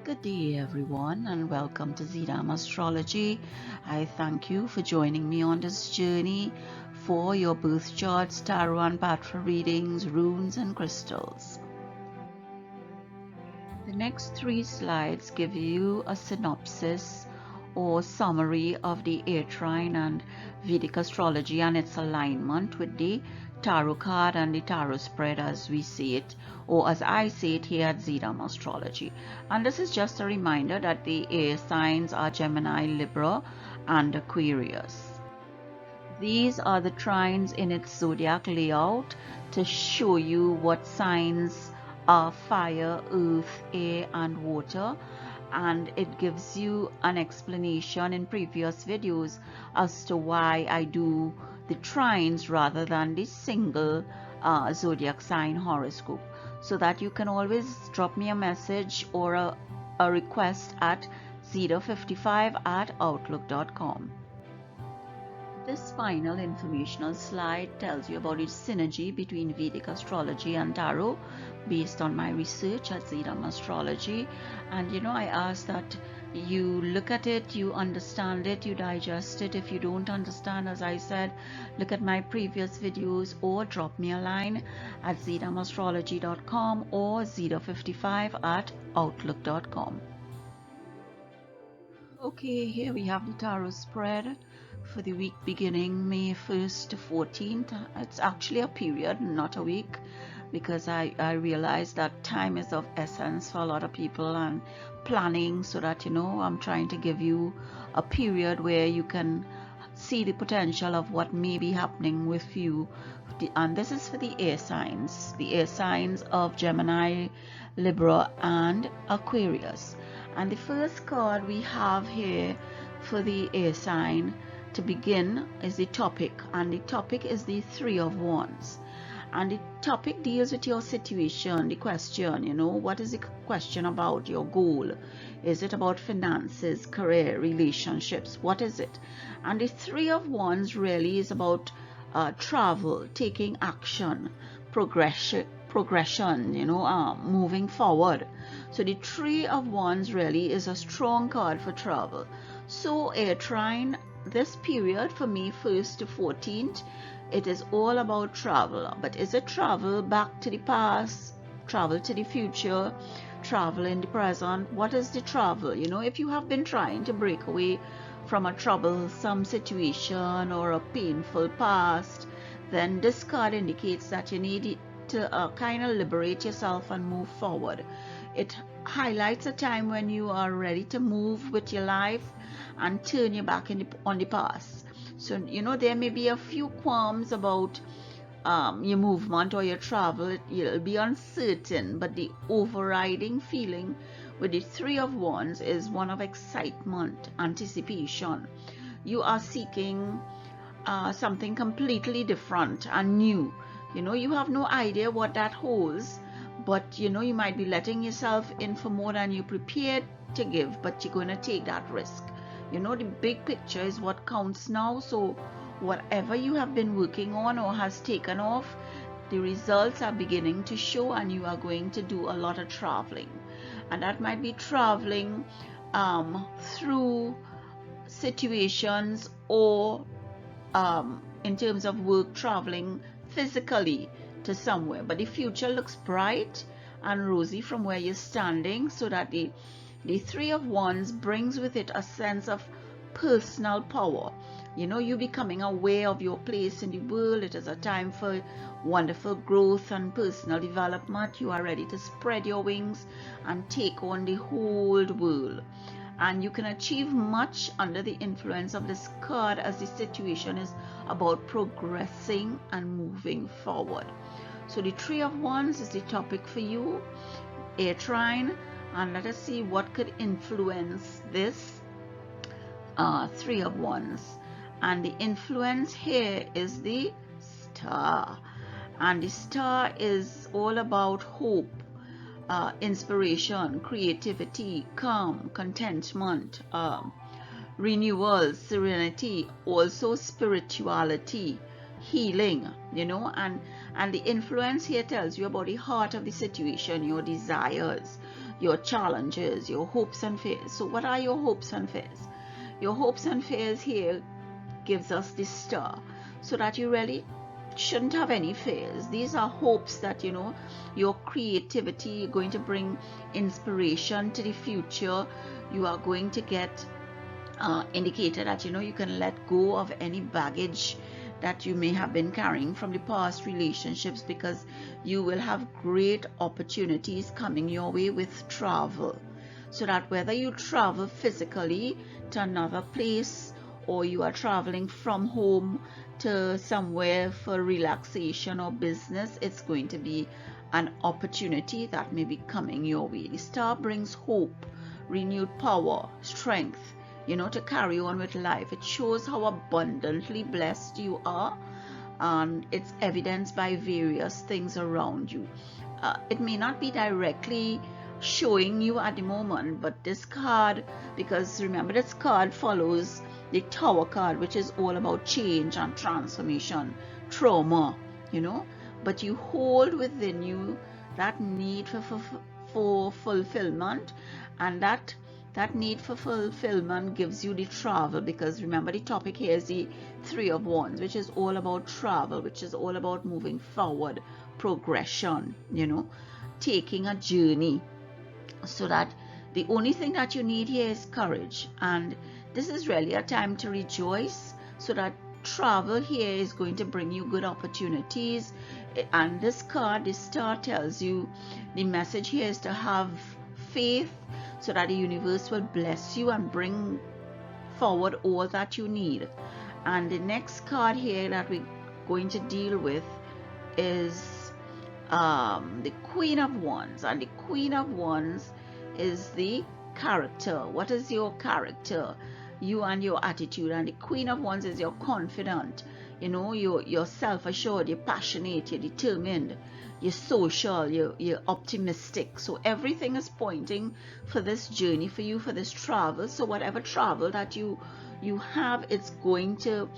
Good day everyone and welcome to Astrology. I thank you for joining me on this journey for your birth charts, tarot and patra readings, runes and crystals. The next 3 slides give you a synopsis or summary of the Air Trine and Vedic astrology and its alignment with the tarot card and the tarot spread as we see it, or as I say it here at Astrology. And this is just a reminder that the air signs are Gemini, Libra and Aquarius. These are the trines in its zodiac layout to show you what signs are fire, earth, air and water, and it gives you an explanation in previous videos as to why I do the trines rather than the single zodiac sign horoscope, so that you can always drop me a message or a request at zeta55@outlook.com. This final informational slide tells you about its synergy between Vedic astrology and tarot based on my research at Astrology. And I ask that you look at it, you understand it, you digest it. If you don't understand, as I said, look at my previous videos or drop me a line at zetastrology.com or zeta55@outlook.com. Okay, here we have the tarot spread for the week beginning May 1st to 14th. It's actually a period, not a week, because I realize that time is of essence for a lot of people and planning, so that I'm trying to give you a period where you can see the potential of what may be happening with you. And this is for the air signs of Gemini, Libra and Aquarius. And the first card we have here for the air sign to begin is the topic, and the topic is the 3 of Wands. And the topic deals with your situation, the question, what is the question about? Your goal? Is it about finances, career, relationships? What is it? And the 3 of Wands really is about travel, taking action, progression, moving forward. So the 3 of Wands really is a strong card for travel. So Air Trine, this period for me 1st to 14th, it is all about travel. But is it travel back to the past, travel to the future, travel in the present? What is the travel? If you have been trying to break away from a troublesome situation or a painful past, then this card indicates that you need to kind of liberate yourself and move forward. It highlights a time when you are ready to move with your life and turn your back on the past. So there may be a few qualms about your movement or your travel. It'll be uncertain, but the overriding feeling with the 3 of Wands is one of excitement, anticipation. You are seeking something completely different and new. You have no idea what that holds, but you might be letting yourself in for more than you prepared to give, but you're going to take that risk. The big picture is what counts now. So whatever you have been working on or has taken off, the results are beginning to show, and you are going to do a lot of traveling. And that might be traveling through situations, or in terms of work, traveling physically to somewhere. But the future looks bright and rosy from where you're standing, so that the 3 of Wands brings with it a sense of personal power. You becoming aware of your place in the world. It is a time for wonderful growth and personal development. You are ready to spread your wings and take on the whole world. And you can achieve much under the influence of this card, as the situation is about progressing and moving forward. So the 3 of Wands is the topic for you, Air Trine. And let us see what could influence this 3 of Wands. And the influence here is the Star. And the Star is all about hope, inspiration, creativity, calm, contentment, renewal, serenity, also spirituality, healing, and the influence here tells you about the heart of the situation, your desires. your challenges, your hopes and fears. So what are your hopes and fears? Your hopes and fears here gives us the star, so that you really shouldn't have any fears. These are hopes that, you know, your creativity, you're going to bring inspiration to the future. You are going to get indicated that, you know, you can let go of any baggage that you may have been carrying from the past relationships, because you will have great opportunities coming your way with travel. So that whether you travel physically to another place, or you are traveling from home to somewhere for relaxation or business, it's going to be an opportunity that may be coming your way. The star brings hope, renewed power, strength, you know, to carry on with life. It shows how abundantly blessed you are, and it's evidenced by various things around you. It may not be directly showing you at the moment, but this card, because remember, this card follows the Tower card, which is all about change and transformation, trauma, you know, but you hold within you that need for fulfillment, and that need for fulfillment gives you the travel, because remember, the topic here is the Three of Wands, which is all about travel, which is all about moving forward, progression, you know, taking a journey. So that the only thing that you need here is courage, and this is really a time to rejoice. So that travel here is going to bring you good opportunities. And this card, this star, tells you the message here is to have faith, so that the universe will bless you and bring forward all that you need. And the next card here that we're going to deal with is the Queen of Wands, and the Queen of Wands is the character. What is your character? You and your attitude. And the Queen of Wands is your confident, you know, you're self-assured, you're passionate, you're determined, you're social, you're optimistic. So everything is pointing for this journey for you, for this travel. So whatever travel that you have, it's going to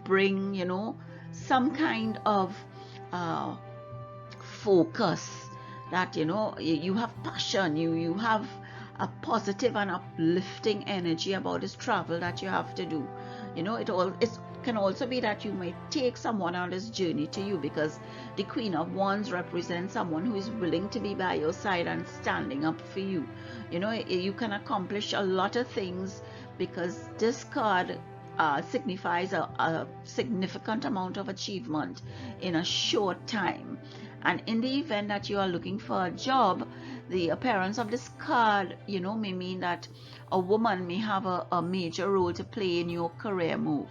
bring, you know, some kind of focus, that, you know, you have passion, you have a positive and uplifting energy about this travel that you have to do. You know, it can also be that you might take someone on this journey to you, because the Queen of Wands represents someone who is willing to be by your side and standing up for you. You know, you can accomplish a lot of things, because this card signifies a significant amount of achievement in a short time. And in the event that you are looking for a job, the appearance of this card, you know, may mean that a woman may have a major role to play in your career move.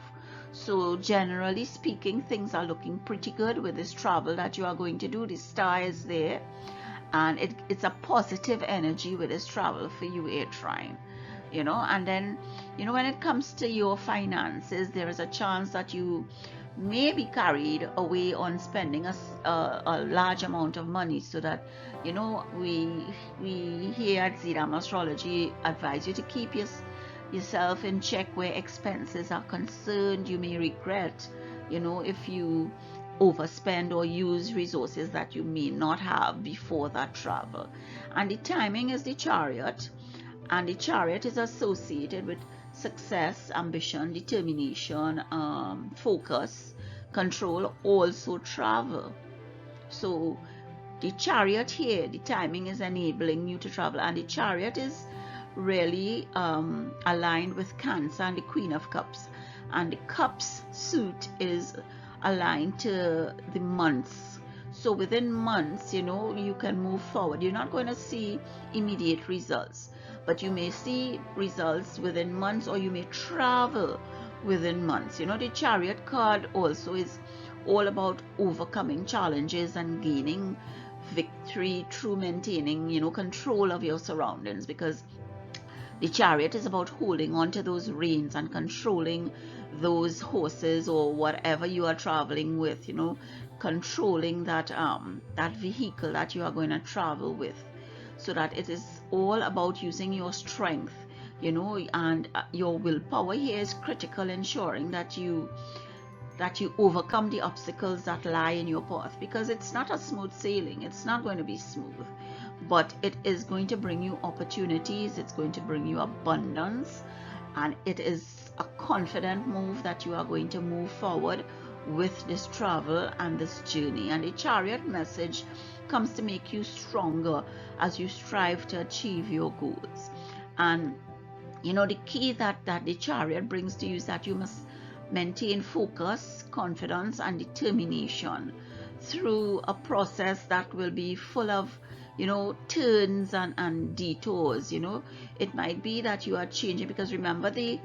So generally speaking, things are looking pretty good with this travel that you are going to do. The star is there, and it's a positive energy with this travel for you, Air Trine. You know, and then, you know, when it comes to your finances, there is a chance that you may be carried away on spending a large amount of money. So that, you know, we here at Zidam Astrology advise you to keep yourself in check where expenses are concerned. You may regret, you know, if you overspend or use resources that you may not have before that travel. And the timing is the Chariot, and the Chariot is associated with success, ambition, determination, focus, control, also travel. So the Chariot here, the timing is enabling you to travel, and the Chariot is really aligned with Cancer and the Queen of Cups, and the Cups suit is aligned to the months. So within months, you know, you can move forward. You're not going to see immediate results, but you may see results within months, or you may travel within months. You know, the Chariot card also is all about overcoming challenges and gaining victory through maintaining, you know, control of your surroundings, because the Chariot is about holding on to those reins and controlling those horses or whatever you are traveling with, you know, controlling that vehicle that you are going to travel with. So that it is all about using your strength, you know, and your willpower here is critical, ensuring that you overcome the obstacles that lie in your path, because it's not a smooth sailing. It's not going to be smooth, but it is going to bring you opportunities, it's going to bring you abundance, and it is a confident move that you are going to move forward with this travel and this journey. And the Chariot message comes to make you stronger as you strive to achieve your goals. And you know, the key that the Chariot brings to you is that you must maintain focus, confidence, and determination through a process that will be full of, you know, turns and detours. You know, it might be that you are changing, because remember the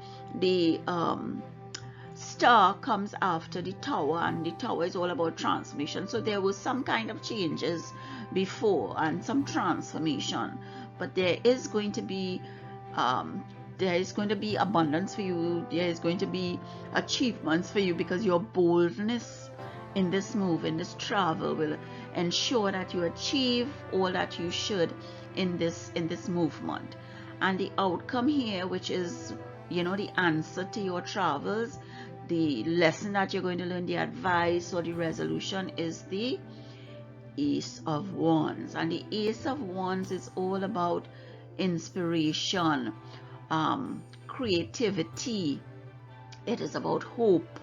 star comes after the tower, and the tower is all about transformation. So there was some kind of changes before and some transformation, but there is going to be abundance for you. There is going to be achievements for you, because your boldness in this move, in this travel, will ensure that you achieve all that you should in this movement. And the outcome here, which is, you know, the answer to your travels, the lesson that you're going to learn, the advice or the resolution, is the Ace of Wands. And the Ace of Wands is all about inspiration, creativity. It is about hope.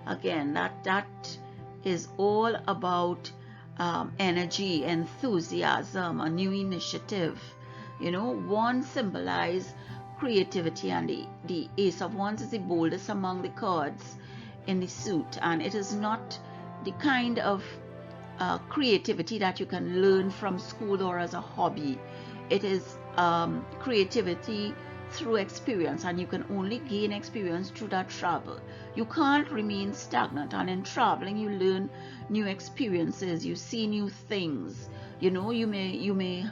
Again, that is all about energy, enthusiasm, a new initiative. You know, Wands symbolize creativity, and the Ace of Wands is the boldest among the cards in the suit, and it is not the kind of creativity that you can learn from school or as a hobby. It is creativity through experience, and you can only gain experience through that travel. You can't remain stagnant, and in traveling you learn new experiences, you see new things. You know, you may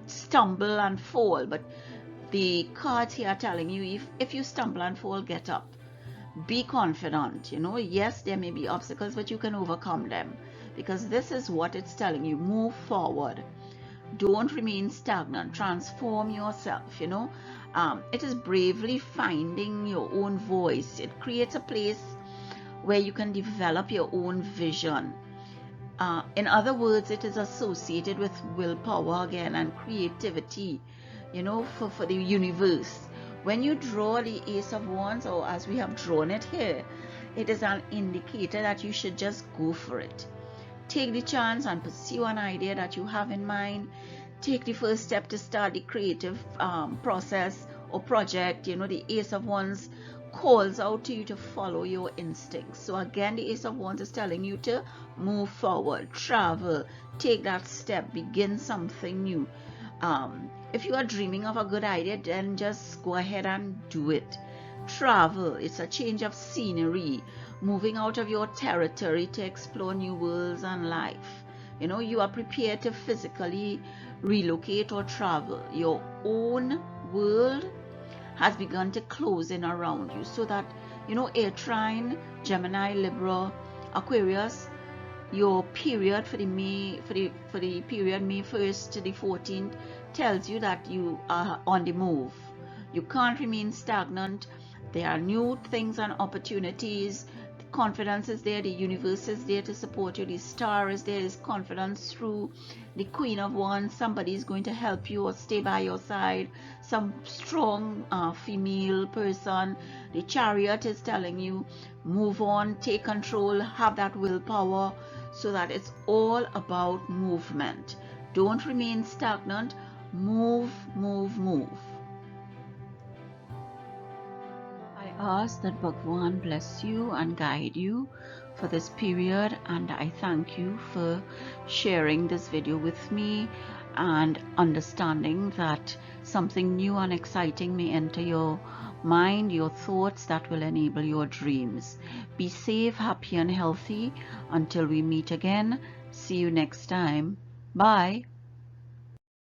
stumble and fall, but the cards here are telling you, if you stumble and fall, get up, be confident. You know, yes, there may be obstacles, but you can overcome them, because this is what it's telling you. Move forward, don't remain stagnant, transform yourself. You know, it is bravely finding your own voice. It creates a place where you can develop your own vision. In other words, it is associated with willpower again and creativity, you know, for the universe. When you draw the Ace of Wands, or as we have drawn it here, it is an indicator that you should just go for it. Take the chance and pursue an idea that you have in mind. Take the first step to start the creative process or project. You know, the Ace of Wands calls out to you to follow your instincts. So again, the Ace of Wands is telling you to move forward, travel, take that step, begin something new. If you are dreaming of a good idea, then just go ahead and do it. Travel, it's a change of scenery, moving out of your territory to explore new worlds and life. You know, you are prepared to physically relocate or travel. Your own world has begun to close in around you, so that, you know, Air Trine, Gemini, Libra, Aquarius, your period for the period May 1st to the 14th tells you that you are on the move. You can't remain stagnant. There are new things and opportunities. The confidence is there. The universe is there to support you. The star is there. Is confidence through the Queen of Wands. Somebody is going to help you or stay by your side. Some strong female person. The Chariot is telling you, move on, take control, have that willpower, so that it's all about movement. Don't remain stagnant. Move, move, move. I ask that Bhagwan bless you and guide you for this period, and I thank you for sharing this video with me and understanding that something new and exciting may enter your mind, your thoughts, that will enable your dreams. Be safe, happy and healthy until we meet again. See you next time. Bye.